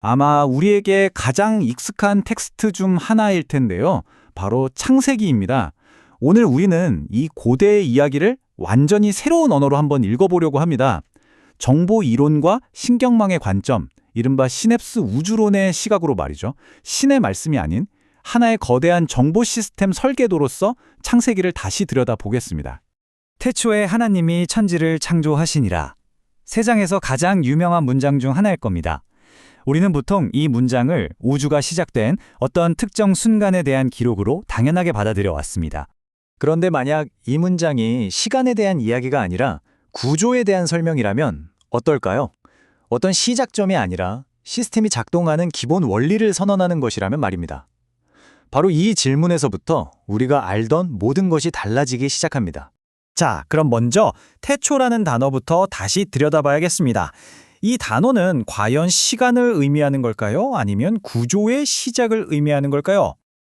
아마 우리에게 가장 익숙한 텍스트 중 하나일 텐데요. 바로 창세기입니다. 오늘 우리는 이 고대의 이야기를 완전히 새로운 언어로 한번 읽어보려고 합니다. 정보 이론과 신경망의 관점, 이른바 시냅스 우주론의 시각으로 말이죠. 신의 말씀이 아닌 하나의 거대한 정보 시스템 설계도로서 창세기를 다시 들여다보겠습니다. 태초에 하나님이 천지를 창조하시니라. 세 장에서 가장 유명한 문장 중 하나일 겁니다. 우리는 보통 이 문장을 우주가 시작된 어떤 특정 순간에 대한 기록으로 당연하게 받아들여 왔습니다. 그런데 만약 이 문장이 시간에 대한 이야기가 아니라 구조에 대한 설명이라면 어떨까요? 어떤 시작점이 아니라 시스템이 작동하는 기본 원리를 선언하는 것이라면 말입니다. 바로 이 질문에서부터 우리가 알던 모든 것이 달라지기 시작합니다. 자, 그럼 먼저 태초라는 단어부터 다시 들여다봐야겠습니다. 이 단어는 과연 시간을 의미하는 걸까요? 아니면 구조의 시작을 의미하는 걸까요?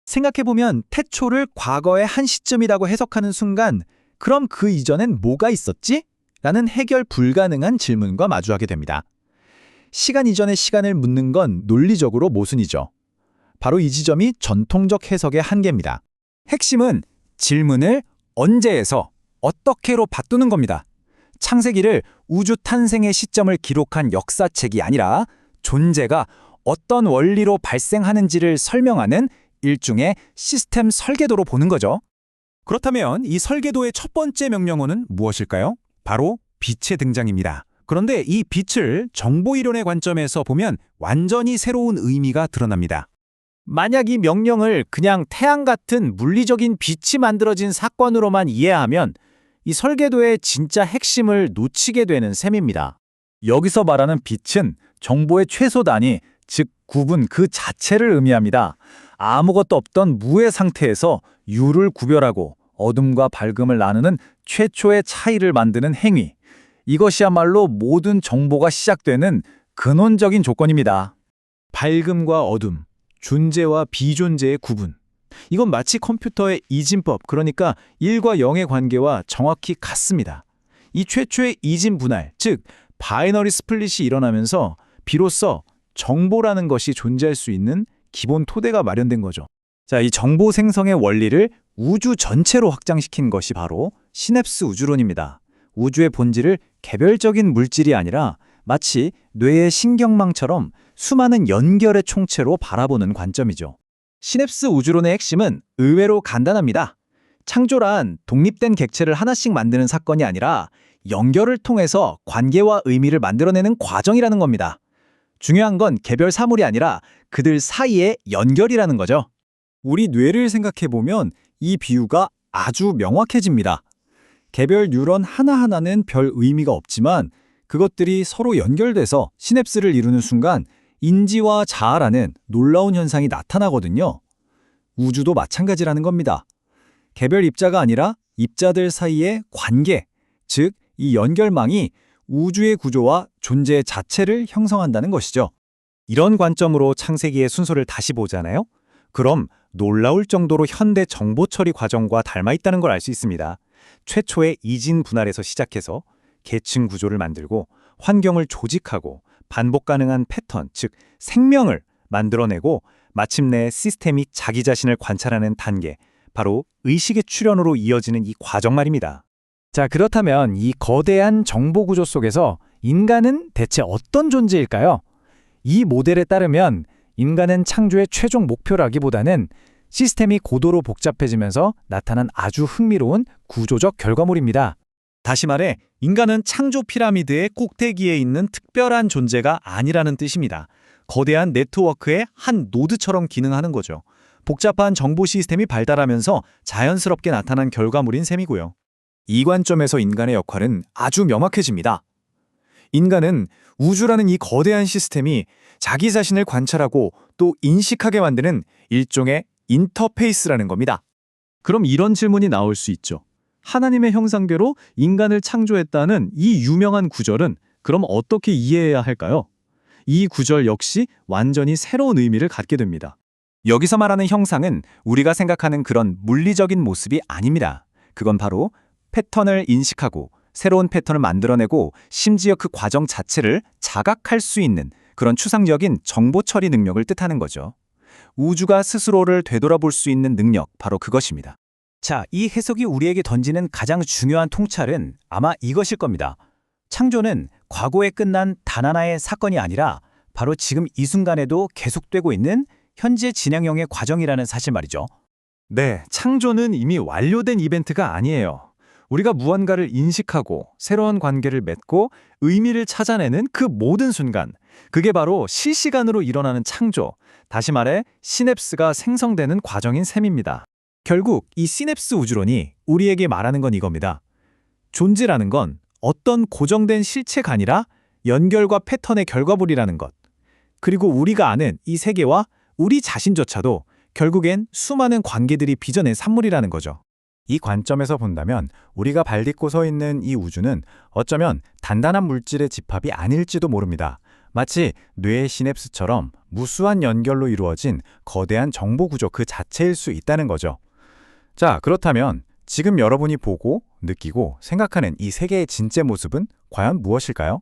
생각해보면 태초를 과거의 한 시점이라고 해석하는 순간 그럼 그 이전엔 뭐가 있었지? 라는 해결 불가능한 질문과 마주하게 됩니다. 시간 이전의 시간을 묻는 건 논리적으로 모순이죠. 바로 이 지점이 전통적 해석의 한계입니다. 핵심은 질문을 언제에서 어떻게로 바꾸는 겁니다. 창세기를 우주 탄생의 시점을 기록한 역사책이 아니라 존재가 어떤 원리로 발생하는지를 설명하는 일종의 시스템 설계도로 보는 거죠. 그렇다면 이 설계도의 첫 번째 명령어는 무엇일까요? 바로 빛의 등장입니다. 그런데 이 빛을 정보 이론의 관점에서 보면 완전히 새로운 의미가 드러납니다. 만약 이 명령을 그냥 태양 같은 물리적인 빛이 만들어진 사건으로만 이해하면 이 설계도의 진짜 핵심을 놓치게 되는 셈입니다. 여기서 말하는 빛은 정보의 최소 단위, 즉 구분 그 자체를 의미합니다. 아무것도 없던 무의 상태에서 유를 구별하고 어둠과 밝음을 나누는 최초의 차이를 만드는 행위. 이것이야말로 모든 정보가 시작되는 근원적인 조건입니다. 밝음과 어둠, 존재와 비존재의 구분. 이건 마치 컴퓨터의 이진법, 그러니까 1과 0의 관계와 정확히 같습니다. 이 최초의 이진 분할, 즉 바이너리 스플릿이 일어나면서 비로소 정보라는 것이 존재할 수 있는 기본 토대가 마련된 거죠. 자, 이 정보 생성의 원리를 우주 전체로 확장시킨 것이 바로 시냅스 우주론입니다. 우주의 본질을 개별적인 물질이 아니라 마치 뇌의 신경망처럼 수많은 연결의 총체로 바라보는 관점이죠. 시냅스 우주론의 핵심은 의외로 간단합니다. 창조란 독립된 객체를 하나씩 만드는 사건이 아니라 연결을 통해서 관계와 의미를 만들어내는 과정이라는 겁니다. 중요한 건 개별 사물이 아니라 그들 사이의 연결이라는 거죠. 우리 뇌를 생각해보면 이 비유가 아주 명확해집니다. 개별 뉴런 하나하나는 별 의미가 없지만 그것들이 서로 연결돼서 시냅스를 이루는 순간 인지와 자아라는 놀라운 현상이 나타나거든요. 우주도 마찬가지라는 겁니다. 개별 입자가 아니라 입자들 사이의 관계, 즉 이 연결망이 우주의 구조와 존재 자체를 형성한다는 것이죠. 이런 관점으로 창세기의 순서를 다시 보잖아요. 그럼 놀라울 정도로 현대 정보 처리 과정과 닮아 있다는 걸 알 수 있습니다. 최초의 이진 분할에서 시작해서 계층 구조를 만들고 환경을 조직하고 반복 가능한 패턴, 즉 생명을 만들어내고 마침내 시스템이 자기 자신을 관찰하는 단계, 바로 의식의 출현으로 이어지는 이 과정 말입니다. 자, 그렇다면 이 거대한 정보 구조 속에서 인간은 대체 어떤 존재일까요? 이 모델에 따르면 인간은 창조의 최종 목표라기보다는 시스템이 고도로 복잡해지면서 나타난 아주 흥미로운 구조적 결과물입니다. 다시 말해 인간은 창조 피라미드의 꼭대기에 있는 특별한 존재가 아니라는 뜻입니다. 거대한 네트워크의 한 노드처럼 기능하는 거죠. 복잡한 정보 시스템이 발달하면서 자연스럽게 나타난 결과물인 셈이고요. 이 관점에서 인간의 역할은 아주 명확해집니다. 인간은 우주라는 이 거대한 시스템이 자기 자신을 관찰하고 또 인식하게 만드는 일종의 인터페이스라는 겁니다. 그럼 이런 질문이 나올 수 있죠. 하나님의 형상대로 인간을 창조했다는 이 유명한 구절은 그럼 어떻게 이해해야 할까요? 이 구절 역시 완전히 새로운 의미를 갖게 됩니다. 여기서 말하는 형상은 우리가 생각하는 그런 물리적인 모습이 아닙니다. 그건 바로 패턴을 인식하고 새로운 패턴을 만들어내고 심지어 그 과정 자체를 자각할 수 있는 그런 추상적인 정보 처리 능력을 뜻하는 거죠. 우주가 스스로를 되돌아볼 수 있는 능력, 바로 그것입니다. 자, 이 해석이 우리에게 던지는 가장 중요한 통찰은 아마 이것일 겁니다. 창조는 과거에 끝난 단 하나의 사건이 아니라 바로 지금 이 순간에도 계속되고 있는 현재 진행형의 과정이라는 사실 말이죠. 네, 창조는 이미 완료된 이벤트가 아니에요. 우리가 무언가를 인식하고 새로운 관계를 맺고 의미를 찾아내는 그 모든 순간, 그게 바로 실시간으로 일어나는 창조, 다시 말해 시냅스가 생성되는 과정인 셈입니다. 결국 이 시냅스 우주론이 우리에게 말하는 건 이겁니다. 존재라는 건 어떤 고정된 실체가 아니라 연결과 패턴의 결과물이라는 것. 그리고 우리가 아는 이 세계와 우리 자신조차도 결국엔 수많은 관계들이 빚어낸 산물이라는 거죠. 이 관점에서 본다면 우리가 발 딛고 서 있는 이 우주는 어쩌면 단단한 물질의 집합이 아닐지도 모릅니다. 마치 뇌의 시냅스처럼 무수한 연결로 이루어진 거대한 정보 구조 그 자체일 수 있다는 거죠. 자, 그렇다면 지금 여러분이 보고 느끼고 생각하는 이 세계의 진짜 모습은 과연 무엇일까요?